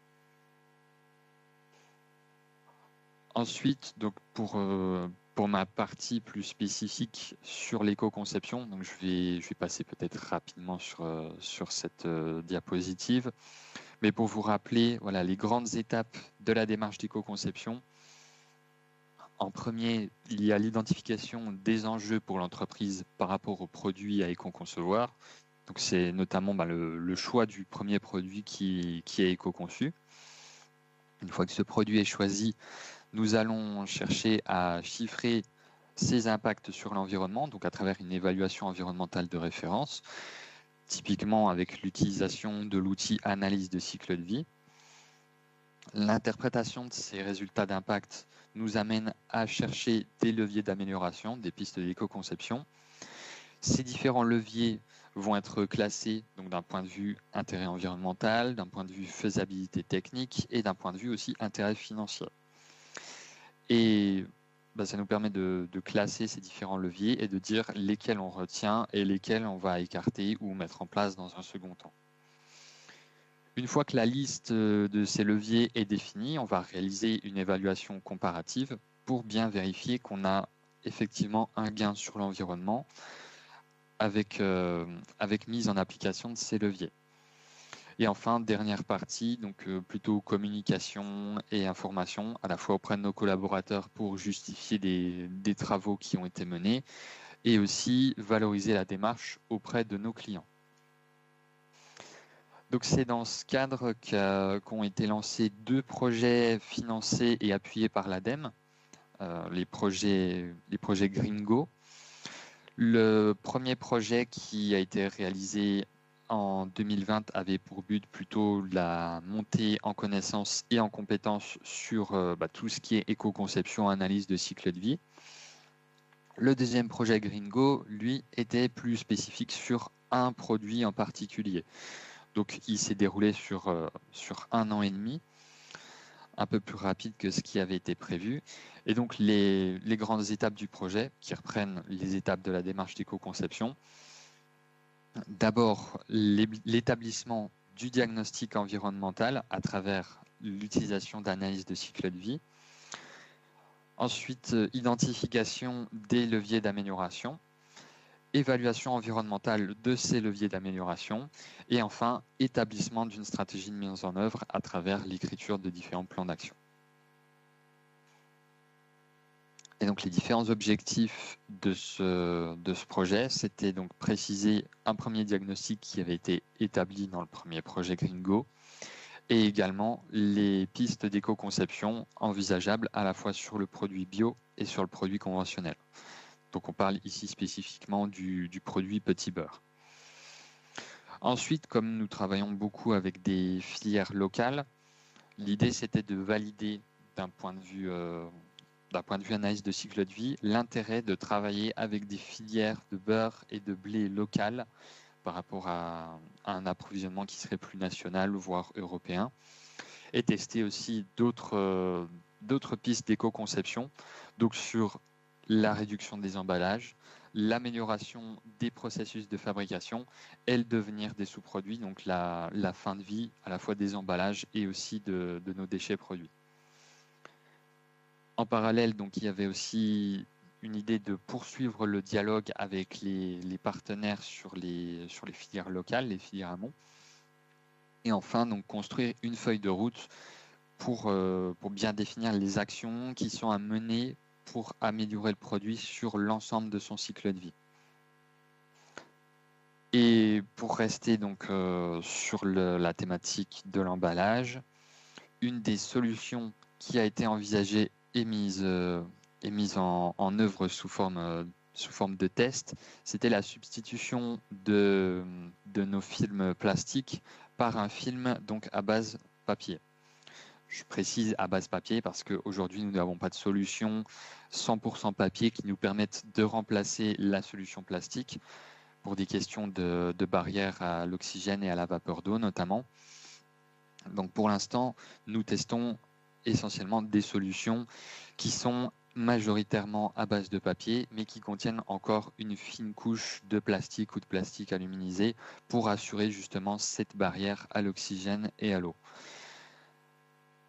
Ensuite, donc pour ma partie plus spécifique sur l'éco-conception, donc je vais passer peut-être rapidement sur cette diapositive, mais pour vous rappeler voilà, les grandes étapes de la démarche d'éco-conception. En premier, il y a l'identification des enjeux pour l'entreprise par rapport aux produits à éco-concevoir. Donc c'est notamment le choix du premier produit qui est éco-conçu. Une fois que ce produit est choisi, nous allons chercher à chiffrer ses impacts sur l'environnement, donc à travers une évaluation environnementale de référence, typiquement avec l'utilisation de l'outil analyse de cycle de vie. L'interprétation de ces résultats d'impact nous amène à chercher des leviers d'amélioration, des pistes d'éco-conception. Ces différents leviers vont être classés donc d'un point de vue intérêt environnemental, d'un point de vue faisabilité technique et d'un point de vue aussi intérêt financier. Et ça nous permet de classer ces différents leviers et de dire lesquels on retient et lesquels on va écarter ou mettre en place dans un second temps. Une fois que la liste de ces leviers est définie, on va réaliser une évaluation comparative pour bien vérifier qu'on a effectivement un gain sur l'environnement avec mise en application de ces leviers. Et enfin, dernière partie, donc plutôt communication et information, à la fois auprès de nos collaborateurs pour justifier des travaux qui ont été menés, et aussi valoriser la démarche auprès de nos clients. Donc c'est dans ce cadre qu'ont été lancés 2 projets financés et appuyés par l'ADEME, les projets Gringo. Le premier projet qui a été réalisé en 2020 avait pour but plutôt la montée en connaissances et en compétences sur tout ce qui est éco-conception, analyse de cycle de vie. Le deuxième projet Gringo, lui, était plus spécifique sur un produit en particulier. Donc il s'est déroulé sur 1 an et demi, un peu plus rapide que ce qui avait été prévu. Et donc les grandes étapes du projet, qui reprennent les étapes de la démarche d'éco-conception, d'abord l'établissement du diagnostic environnemental à travers l'utilisation d'analyse de cycle de vie. Ensuite, identification des leviers d'amélioration, évaluation environnementale de ces leviers d'amélioration, et enfin, établissement d'une stratégie de mise en œuvre à travers l'écriture de différents plans d'action. Et donc les différents objectifs de ce projet, c'était donc préciser un premier diagnostic qui avait été établi dans le premier projet Gringo, et également les pistes d'éco-conception envisageables à la fois sur le produit bio et sur le produit conventionnel. Donc on parle ici spécifiquement du produit petit beurre. Ensuite, comme nous travaillons beaucoup avec des filières locales, l'idée c'était de valider d'un point de vue analyse de cycle de vie, l'intérêt de travailler avec des filières de beurre et de blé locales par rapport à un approvisionnement qui serait plus national, voire européen, et tester aussi d'autres pistes d'éco-conception, donc sur la réduction des emballages, l'amélioration des processus de fabrication et le devenir des sous-produits, donc la fin de vie à la fois des emballages et aussi de nos déchets produits. En parallèle, donc, il y avait aussi une idée de poursuivre le dialogue avec les partenaires sur les filières locales, les filières amont. Et enfin, donc, construire une feuille de route pour bien définir les actions qui sont à mener pour améliorer le produit sur l'ensemble de son cycle de vie. Et pour rester donc sur la thématique de l'emballage, une des solutions qui a été envisagée et mise en œuvre sous forme de test, c'était la substitution de nos films plastiques par un film donc à base papier. Je précise à base papier parce qu'aujourd'hui, nous n'avons pas de solution 100% papier qui nous permette de remplacer la solution plastique pour des questions de barrière à l'oxygène et à la vapeur d'eau notamment. Donc pour l'instant, nous testons essentiellement des solutions qui sont majoritairement à base de papier, mais qui contiennent encore une fine couche de plastique ou de plastique aluminisé pour assurer justement cette barrière à l'oxygène et à l'eau.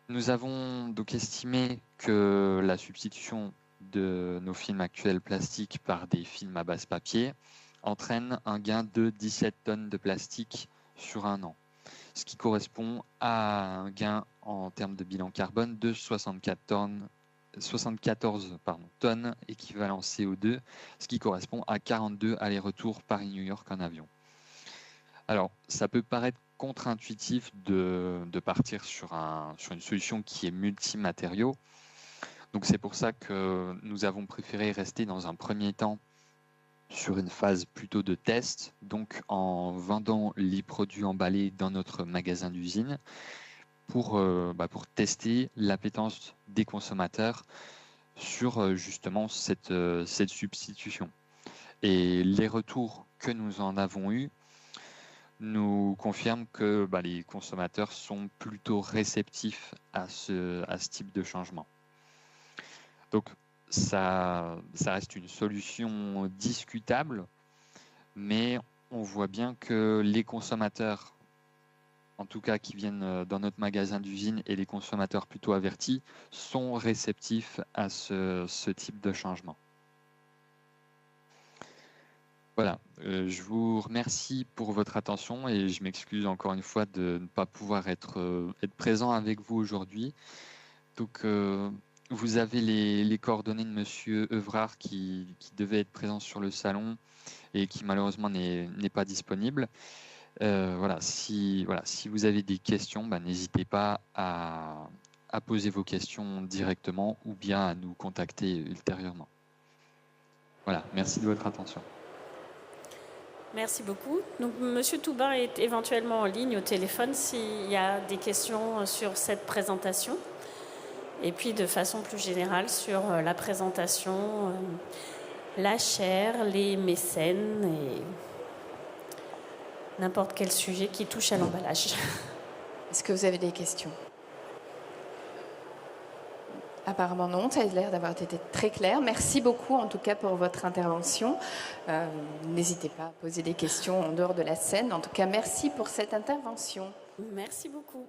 Nous avons donc estimé que la substitution de nos films actuels plastiques par des films à base papier entraîne un gain de 17 tonnes de plastique sur 1 an, ce qui correspond à un gain en termes de bilan carbone de 74 tonnes équivalent CO2, ce qui correspond à 42 allers-retours Paris-New York en avion. Alors, ça peut paraître contre-intuitif de partir sur une solution qui est multimatériaux. Donc c'est pour ça que nous avons préféré rester dans un premier temps sur une phase plutôt de test, donc en vendant les produits emballés dans notre magasin d'usine pour tester l'appétence des consommateurs sur justement cette substitution. Et les retours que nous en avons eus nous confirment que les consommateurs sont plutôt réceptifs à ce type de changement. Donc, ça reste une solution discutable, mais on voit bien que les consommateurs, en tout cas qui viennent dans notre magasin d'usine, et les consommateurs plutôt avertis, sont réceptifs à ce type de changement. Voilà, je vous remercie pour votre attention et je m'excuse encore une fois de ne pas pouvoir être présent avec vous aujourd'hui. Donc, vous avez les coordonnées de Monsieur Evrard qui devait être présent sur le salon et qui malheureusement n'est pas disponible. Voilà, si vous avez des questions, n'hésitez pas à poser vos questions directement ou bien à nous contacter ultérieurement. Voilà, merci de votre attention. Merci beaucoup. Donc, Monsieur Toubin est éventuellement en ligne au téléphone s'il y a des questions sur cette présentation. Et puis, de façon plus générale, sur la présentation, la chaire, les mécènes et n'importe quel sujet qui touche à l'emballage. Est-ce que vous avez des questions? Apparemment non, ça a l'air d'avoir été très clair. Merci beaucoup en tout cas pour votre intervention. N'hésitez pas à poser des questions en dehors de la scène. En tout cas, merci pour cette intervention. Merci beaucoup.